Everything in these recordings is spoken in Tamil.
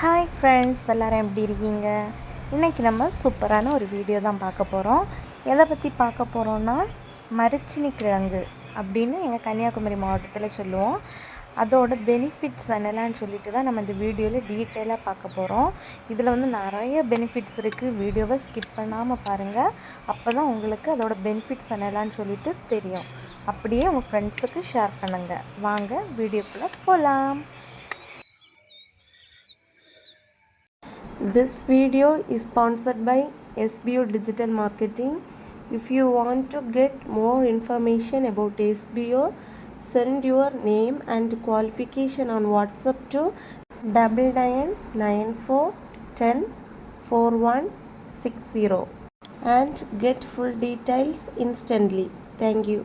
ஹாய் ஃப்ரெண்ட்ஸ், எல்லோரும் எப்படி இருக்கீங்க? இன்றைக்கி நம்ம சூப்பரான ஒரு வீடியோ தான் பார்க்க போகிறோம். எதை பற்றி பார்க்க போகிறோன்னா, மரச்சினி கிழங்கு அப்படின்னு எங்கள் கன்னியாகுமரி மாவட்டத்தில் சொல்லுவோம். அதோட பெனிஃபிட்ஸ் என்னெல்லாம்னு சொல்லிட்டு தான் நம்ம இந்த வீடியோவில் டீட்டெயிலாக பார்க்க போகிறோம். இதில் வந்து நிறைய பெனிஃபிட்ஸ் இருக்குது. வீடியோவை ஸ்கிப் பண்ணாமல் பாருங்கள். அப்போ தான் உங்களுக்கு அதோட பெனிஃபிட்ஸ் என்னெல்லாம்னு சொல்லிட்டு தெரியும். அப்படியே உங்கள் ஃப்ரெண்ட்ஸுக்கு ஷேர் பண்ணுங்கள். வாங்க வீடியோக்குள்ளே போகலாம். This video is sponsored by SBO Digital Marketing. If you want to get more information about SBO, send your name and qualification on WhatsApp to 9994104160 and get full details instantly. Thank you.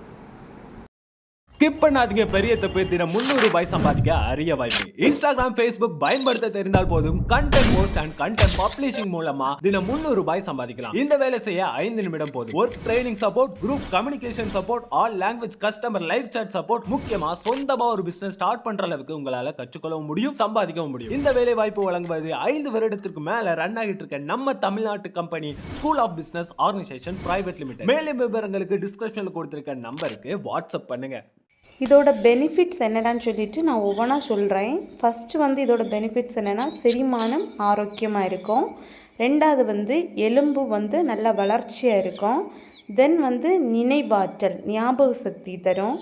Skip பண்ணாதீங்க. பெரிய தப்பு. தினம் ₹300 சம்பாதிக்க அரிய வாய்ப்பு. இன்ஸ்டாகிராம், ஃபேஸ்புக் பயன்படுத்த தெரிந்தால் போதும். Content post and content publishing மூலமா தினம் ₹300 சம்பாதிக்கலாம். இந்த வேலை செய்ய 5 நிமிடம் போதும். Work training support, group communication support, all language customer live chat support, முக்கியமா சொந்தமா ஒரு பிசினஸ் ஸ்டார்ட் பண்ற அளவுக்கு உங்களால கற்றுக்கொள்ளவும் முடியும், சம்பாதிக்கவும் முடியும். இந்த வேலை வாய்ப்பு வழங்குவது 5 வருடத்திற்கு மேல ரன் ஆகிட்டு இருக்க நம்ம தமிழ்நாட்டு company school of business organisation private limited. மேலும் விவரங்களுக்கு டிஸ்கிரிப்ஷன்ல கொடுத்திருக்க நம்பருக்கு வாட்ஸ்அப் பண்ணுங்க. இதோட பெனிஃபிட்ஸ் என்னென்னு சொல்லிட்டு நான் ஒவ்வொன்றா சொல்கிறேன். ஃபஸ்ட்டு வந்து இதோட பெனிஃபிட்ஸ் என்னென்னா, செரிமானம் ஆரோக்கியமாக இருக்கும். ரெண்டாவது வந்து எலும்பு வந்து நல்ல வளர்ச்சியாக இருக்கும். தென் வந்து நினைவாற்றல், ஞாபக சக்தி தரும்.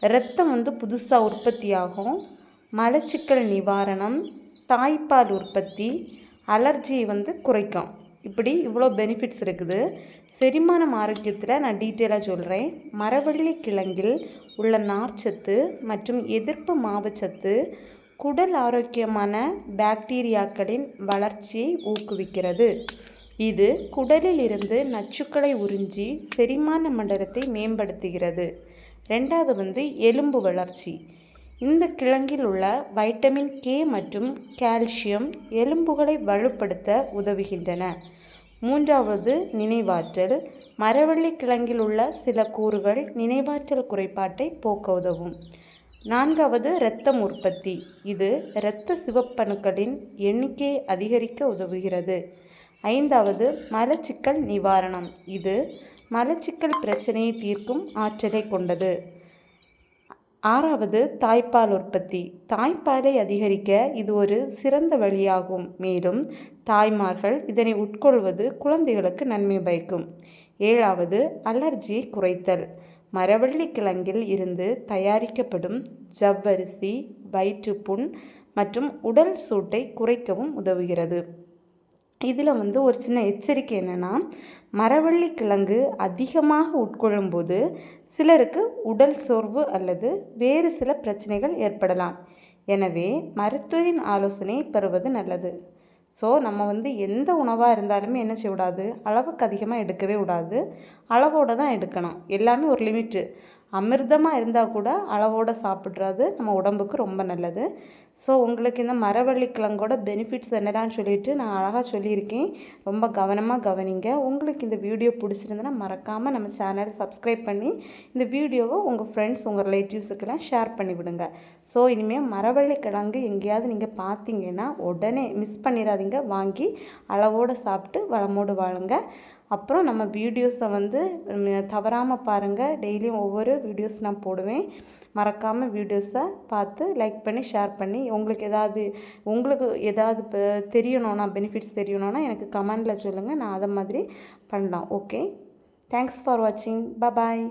இரத்தம் வந்து புதுசாக உற்பத்தி ஆகும். மலச்சிக்கல் நிவாரணம், தாய்ப்பால் உற்பத்தி, அலர்ஜியை வந்து குறைக்கும். இப்படி இவ்வளோ பெனிஃபிட்ஸ் இருக்குது. செரிமானம் ஆரோக்கியத்தில் நான் டீட்டெயிலாக சொல்கிறேன். மரவள்ளி கிழங்கில் உள்ள நார்ச்சத்து மற்றும் எதிர்ப்பு மாவுச்சத்து குடல் ஆரோக்கியமான பாக்டீரியாக்களின் வளர்ச்சியை ஊக்குவிக்கிறது. இது குடலில் இருந்து நச்சுக்களை உறிஞ்சி செரிமான மண்டலத்தை மேம்படுத்துகிறது. ரெண்டாவது வந்து எலும்பு வளர்ச்சி. இந்த கிழங்கில் உள்ள வைட்டமின் கே மற்றும் கால்சியம் எலும்புகளை வலுப்படுத்த உதவுகின்றன. மூன்றாவது நினைவாற்றல். மரவள்ளி கிழங்கில் உள்ள சில கூறுகள் நினைவாற்றல் குறைபாட்டை போக்க உதவும். நான்காவது இரத்தம் உற்பத்தி. இது இரத்த சிவப்பணுக்களின் எண்ணிக்கையை அதிகரிக்க உதவுகிறது. ஐந்தாவது மலச்சிக்கல் நிவாரணம். இது மலச்சிக்கல் பிரச்சனையை தீர்க்கும் ஆற்றலை கொண்டது. ஆறாவது தாய்ப்பால் உற்பத்தி. தாய்ப்பாலை அதிகரிக்க இது ஒரு சிறந்த வழியாகும். மேலும் தாய்மார்கள் இதனை உட்கொள்வது குழந்தைகளுக்கு நன்மை பயக்கும். ஏழாவது அலர்ஜியை குறைத்தல். மரவள்ளி கிழங்கில் இருந்து தயாரிக்கப்படும் ஜவ்வரிசி வயிற்றுப்புண் மற்றும் உடல் சூட்டை குறைக்கவும் உதவுகிறது. இதில் வந்து ஒரு சின்ன எச்சரிக்கை என்னென்னா, மரவள்ளி கிழங்கு அதிகமாக உட்கொள்ளும்போது சிலருக்கு உடல் சோர்வு அல்லது வேறு சில பிரச்சனைகள் ஏற்படலாம். எனவே மருத்துவரின் ஆலோசனை பெறுவது நல்லது. ஸோ நம்ம வந்து எந்த உணவாக இருந்தாலுமே என்ன செய்யக்கூடாது, அளவுக்கு அதிகமாக எடுக்கவே கூடாது. அளவோடு தான் எடுக்கணும். எல்லாமே ஒரு லிமிட்டு. அமிர்தமாக இருந்தால் கூட அளவோடு சாப்பிட்றது நம்ம உடம்புக்கு ரொம்ப நல்லது. ஸோ உங்களுக்கு இந்த மரவள்ளி கிழங்கோட பெனிஃபிட்ஸ் என்னடான்னு சொல்லிட்டு நான் அழகாக சொல்லியிருக்கேன். ரொம்ப கவனமாக கவனிங்க. உங்களுக்கு இந்த வீடியோ பிடிச்சிருந்ததுன்னா மறக்காமல் நம்ம சேனலை சப்ஸ்கிரைப் பண்ணி இந்த வீடியோவை உங்கள் ஃப்ரெண்ட்ஸ், உங்கள் ரிலேட்டிவ்ஸுக்கெல்லாம் ஷேர் பண்ணி விடுங்க. ஸோ இனிமேல் மரவள்ளி கிழங்கு எங்கேயாவது நீங்கள் பார்த்தீங்கன்னா உடனே மிஸ் பண்ணிடாதீங்க. வாங்கி அளவோடு சாப்பிட்டு வளமோடு வாழுங்க. அப்புறம் நம்ம வீடியோஸை வந்து தவறாமல் பாருங்கள். டெய்லியும் ஒவ்வொரு வீடியோஸ் நான் போடுவேன். மறக்காமல் வீடியோஸை பார்த்து லைக் பண்ணி ஷேர் பண்ணி உங்களுக்கு ஏதாவது தெரியணும்னா, பெனிஃபிட்ஸ் தெரியணும்னா எனக்கு கமெண்டில் சொல்லுங்கள். நான் அதை மாதிரி பண்ணலாம். ஓகே, தேங்க்ஸ் ஃபார் வாட்சிங். பாய்.